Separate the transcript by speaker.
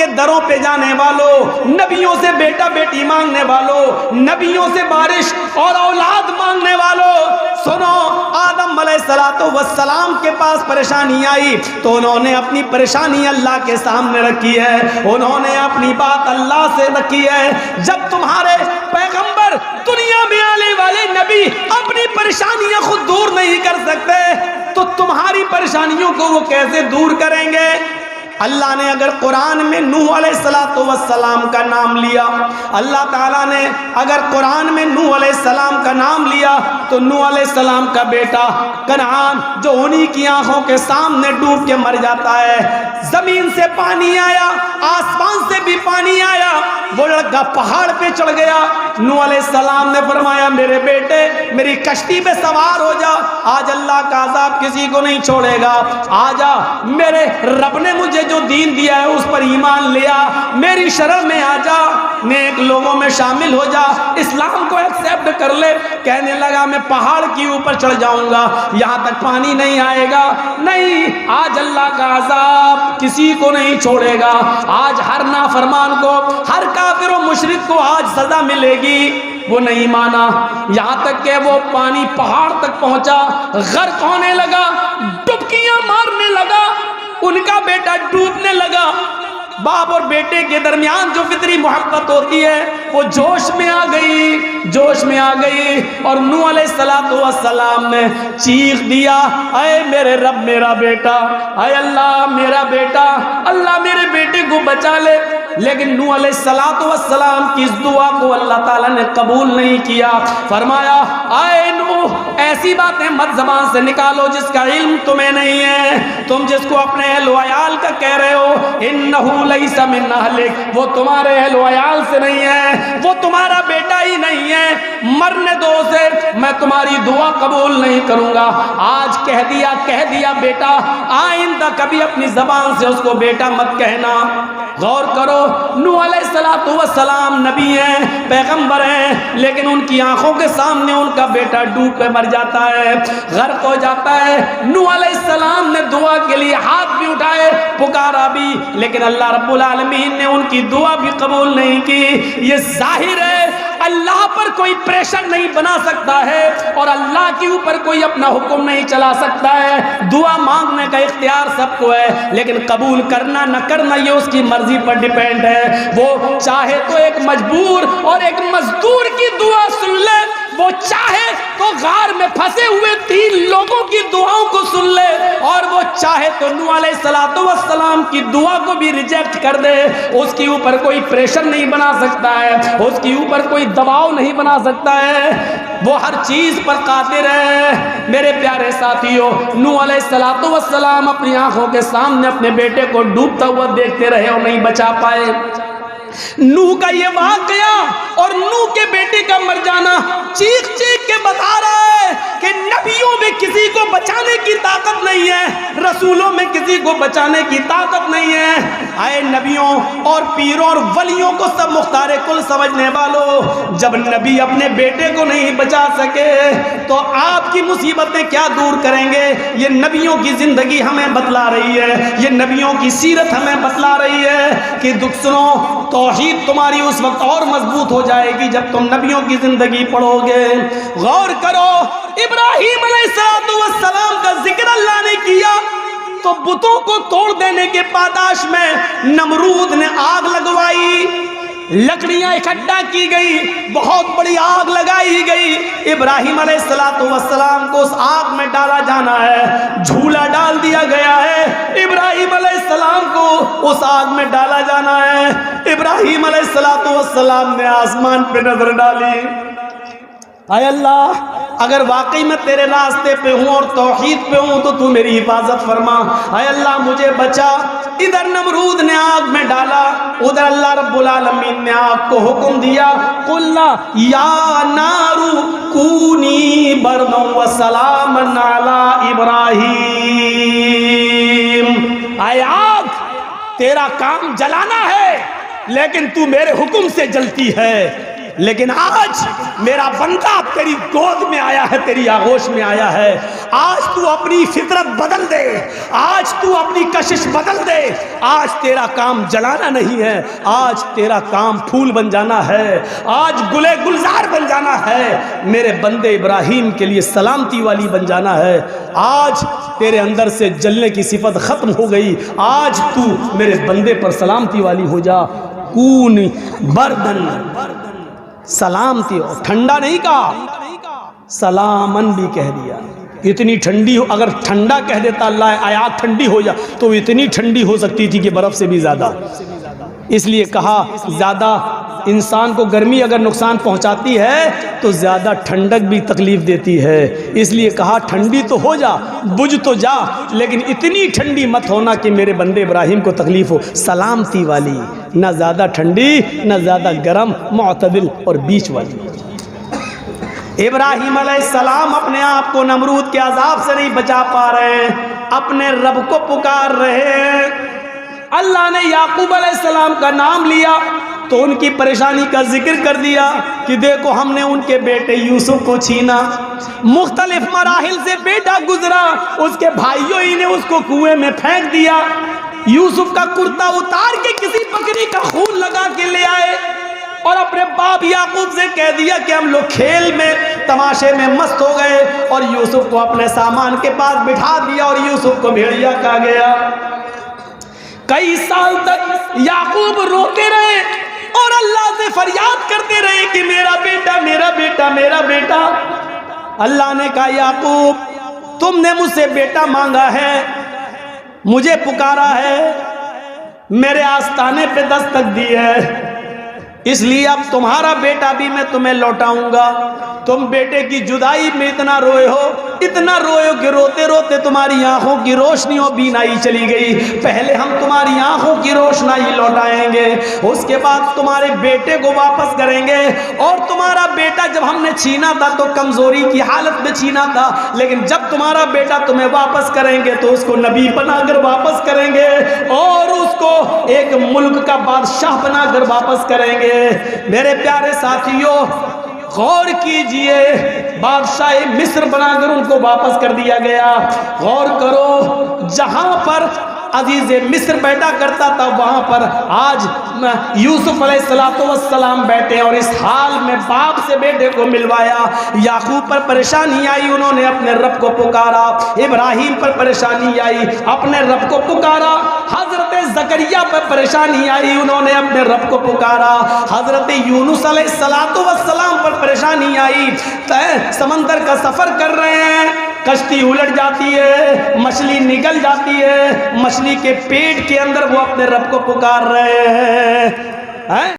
Speaker 1: کے دروں پہ جانے والوں، نبیوں سے بیٹا بیٹی مانگنے والوں، نبیوں سے بارش اور اولاد مانگنے والوں، سنو، آدم علیہ السلام کے پاس پریشانی آئی تو انہوں نے اپنی پریشانی اللہ کے سامنے رکھی ہے، انہوں نے اپنی بات اللہ سے رکھی ہے۔ جب تمہارے پیغمبر دنیا میں آنے والے نبی اپنی پریشانیاں خود دور نہیں کر سکتے تو تمہاری پریشانیوں کو وہ کیسے دور کریں گے؟ اللہ نے اگر قرآن میں نوح علیہ السلام کا نام لیا، اللہ تعالیٰ نے اگر قرآن میں نوح علیہ السلام کا نام لیا تو نوح علیہ السلام کا بیٹا کنعان جو انہی کی آنکھوں کے سامنے ڈوب کے مر جاتا ہے، زمین سے پانی آیا، آسمان سے بھی پانی آیا، وہ لڑکا پہاڑ پہ چڑھ گیا، نوح علیہ السلام نے فرمایا میرے بیٹے میری کشتی پہ سوار ہو جا، آج اللہ کا عذاب کسی کو نہیں چھوڑے گا، آجا میرے رب نے مجھے جو دین دیا ہے اس پر ایمان لیا، میری شرع میں آجا، نیک لوگوں میں شامل ہو جا، اسلام کو ایکسیپٹ کر لے۔ کہنے لگا میں پہاڑ کی اوپر چڑھ جاؤں گا، یہاں تک پانی نہیں آئے گا، نہیں، آج اللہ کا عذاب کسی کو نہیں چھوڑے گا، آج ہر نافرمان کو، ہر کافر و مشرک کو آج سزا ملے گی۔ وہ نہیں مانا، یہاں تک کہ وہ پانی پہاڑ تک پہنچا، غرق ہونے لگا، ڈبکیاں مارنے لگا، ان کا بیٹا ڈوبنے لگا۔ باپ اور بیٹے کے درمیان جو فطری محبت ہوتی ہے وہ جوش میں آ گئی، جوش میں آ گئی، اور نوح علیہ السلام نے چیخ دیا، اے میرے رب میرا بیٹا، اے اللہ میرا بیٹا، اللہ میرے بیٹے کو بچا لے۔ لیکن نوح علیہ السلام کی اس دعا کو اللہ تعالیٰ نے قبول نہیں کیا، فرمایا اے نوح ایسی باتیں مت زبان سے نکالو جس کا علم تمہیں نہیں ہے، تم جس کو اپنے اہل و عیال کا کہہ رہے ہو، انہو لیس من اہلک، وہ تمہارے اہل و عیال سے نہیں ہے، وہ تمہارا بیٹا ہی نہیں ہے، مرنے دو اسے، میں تمہاری دعا قبول نہیں کروں گا۔ آج کہہ دیا بیٹا، آئندہ کبھی اپنی زبان سے اس کو بیٹا مت کہنا۔ غور کرو، نوح علیہ السلام نبی ہیں، پیغمبر ہیں، لیکن ان کی آنکھوں کے سامنے ان کا بیٹا ڈوب کے مر جاتا ہے، غرق ہو جاتا ہے۔ نوح علیہ السلام نے دعا کے لیے ہاتھ بھی اٹھائے، پکارا بھی، لیکن اللہ رب العالمین نے ان کی دعا بھی قبول نہیں کی۔ یہ ظاہر ہے اللہ پر کوئی پریشر نہیں بنا سکتا ہے اور اللہ کے اوپر کوئی اپنا حکم نہیں چلا سکتا ہے۔ دعا مانگنے کا اختیار سب کو ہے، لیکن قبول کرنا نہ کرنا یہ اس کی مرضی پر ڈیپینڈ ہے۔ وہ چاہے تو ایک مجبور اور ایک مزدور کی دعا سن لے، وہ چاہے تو غار میں پھنسے ہوئے 3 لوگوں کی دعاؤں کو سن لے، اور وہ چاہے تو نوح علیہ السلام کی دعا کو بھی ریجیکٹ کر دے، اس کے اوپر کوئی پریشر نہیں بنا سکتا ہے، اس کے اوپر کوئی دباؤ نہیں بنا سکتا ہے، وہ ہر چیز پر قادر ہے۔ میرے پیارے ساتھیوں، نوح علیہ السلام اپنی آنکھوں کے سامنے اپنے بیٹے کو ڈوبتا ہوا دیکھتے رہے اور نہیں بچا پائے۔ نوح کا یہ واقعہ اور نوح کے بیٹے کا مر جانا چیخ چیخ کے بتا رہا ہے کہ نبیوں میں کسی کو بچانے کی طاقت نہیں ہے، رسولوں میں کسی کو بچانے کی طاقت نہیں ہے۔ اے نبیوں اور پیروں اور ولیوں کو سب مختار کل سمجھنے والوں، جب نبی اپنے بیٹے کو نہیں بچا سکے تو آپ کی مصیبتیں کیا دور کریں گے؟ یہ نبیوں کی زندگی ہمیں بتلا رہی ہے، یہ نبیوں کی سیرت ہمیں بتلا رہی ہے کہ دکھ سنو، توحید تمہاری اس وقت اور مضبوط ہو جائے گی جب تم نبیوں کی زندگی پڑھو گے۔ غور کرو، ابراہیم علیہ السلام کا ذکر اللہ نے کیا تو بتوں کو توڑ دینے کے پاداش میں نمرود نے آگ لگوائی، لکڑیاں اکٹھا کی گئی، بہت بڑی آگ لگائی گئی، ابراہیم علیہ السلام کو اس آگ میں ڈالا جانا ہے، جھولا ڈال دیا گیا ہے، ابراہیم علیہ السلام کو اس آگ میں ڈالا جانا ہے۔ ابراہیم علیہ السلام نے آسمان پہ نظر ڈالی، اے اللہ اگر واقعی میں تیرے راستے پہ ہوں اور توحید پہ ہوں تو تو میری حفاظت فرما، اے اللہ مجھے بچا۔ ادھر نمرود نے آگ میں ڈالا، ادھر اللہ رب العالمین نے آگ کو حکم دیا، قلنا یا نار کونی بردا وسلاما علی ابراہیم، اے آگ تیرا کام جلانا ہے لیکن تو میرے حکم سے جلتی ہے، لیکن آج میرا بندہ تیری گود میں آیا ہے، تیری آغوش میں آیا ہے، آج تو اپنی فطرت بدل دے، آج تو اپنی کشش بدل دے، آج تیرا کام جلانا نہیں ہے، آج تیرا کام پھول بن جانا ہے، آج گلے گلزار بن جانا ہے، میرے بندے ابراہیم کے لیے سلامتی والی بن جانا ہے۔ آج تیرے اندر سے جلنے کی صفت ختم ہو گئی، آج تو میرے بندے پر سلامتی والی ہو جا۔ کون بردن، سلامتی ہو، ٹھنڈا نہیں کہا، سلامن بھی کہہ دیا۔ اتنی ٹھنڈی ہو، اگر ٹھنڈا کہہ دیتا اللہ آیات ٹھنڈی ہو جا تو اتنی ٹھنڈی ہو سکتی تھی کہ برف سے بھی زیادہ، اس لیے کہا زیادہ انسان کو گرمی اگر نقصان پہنچاتی ہے تو زیادہ ٹھنڈک بھی تکلیف دیتی ہے، اس لیے کہا ٹھنڈی تو ہو جا، بجھ تو جا، لیکن اتنی ٹھنڈی مت ہونا کہ میرے بندے ابراہیم کو تکلیف ہو، سلامتی والی، نہ زیادہ ٹھنڈی نہ زیادہ گرم، معتدل اور بیچ والی۔ ابراہیم علیہ السلام اپنے آپ کو نمرود کے عذاب سے نہیں بچا پا رہے ہیں، اپنے رب کو پکار رہے ہیں۔ اللہ نے یعقوب علیہ السلام کا نام لیا تو ان کی پریشانی کا ذکر کر دیا کہ دیکھو ہم نے ان کے بیٹے یوسف کو چھینا، مختلف مراحل سے بیٹا گزرا، اس کے بھائیوں ہی نے اس کو کنویں میں پھینک دیا، یوسف کا کرتا اتار کے کسی بکری کا خون لگا کے لے آئے اور اپنے باپ یعقوب سے کہہ دیا کہ ہم لوگ کھیل میں تماشے میں مست ہو گئے، اور یوسف کو اپنے سامان کے پاس بٹھا دیا اور یوسف کو بھیڑیا کہا گیا۔ کئی سال تک یعقوب روتے رہے اور اللہ سے فریاد کرتے رہے کہ میرا بیٹا میرا بیٹا میرا بیٹا۔ اللہ نے کہا یعقوب تم نے مجھ سے بیٹا مانگا ہے، مجھے پکارا ہے، میرے آستانے پہ دستک دی ہے، اس لیے اب تمہارا بیٹا بھی میں تمہیں لوٹاؤں گا۔ تم بیٹے کی جدائی میں اتنا روئے ہو کہ روتے روتے تمہاری آنکھوں کی روشنیوں بینائی چلی گئی، پہلے ہم تمہاری آنکھوں کی روشنائی لوٹائیں گے، اس کے بعد تمہارے بیٹے کو واپس کریں گے۔ اور تمہارا بیٹا جب ہم نے چھینا تھا تو کمزوری کی حالت میں چھینا تھا، لیکن جب تمہارا بیٹا تمہیں واپس کریں گے تو اس کو نبی بنا کر واپس کریں گے اور اس کو ایک ملک کا بادشاہ بنا کر واپس کریں گے۔ میرے پیارے ساتھیوں غور کیجئے، بادشاہ مصر بنا کر ان کو واپس کر دیا گیا۔ غور کرو، جہاں پر عزیز مصر بیٹھا کرتا تھا وہاں پر آج یوسف علیہ السلام بیٹھے، اور اس حال میں باپ سے بیٹے کو ملوایا۔ یعقوب پر پریشانی آئی، انہوں نے اپنے رب کو پکارا، ابراہیم پر پریشانی آئی، اپنے رب کو پکارا، حضرت زکریا پر پریشانی آئی، انہوں نے اپنے رب کو پکارا، حضرت یونس علیہ السلام پر پریشانی آئی، سمندر کا سفر کر رہے ہیں، کشتی الٹ جاتی ہے، مچھلی نگل جاتی ہے، مچھلی کے پیٹ کے اندر وہ اپنے رب کو پکار رہے ہیں۔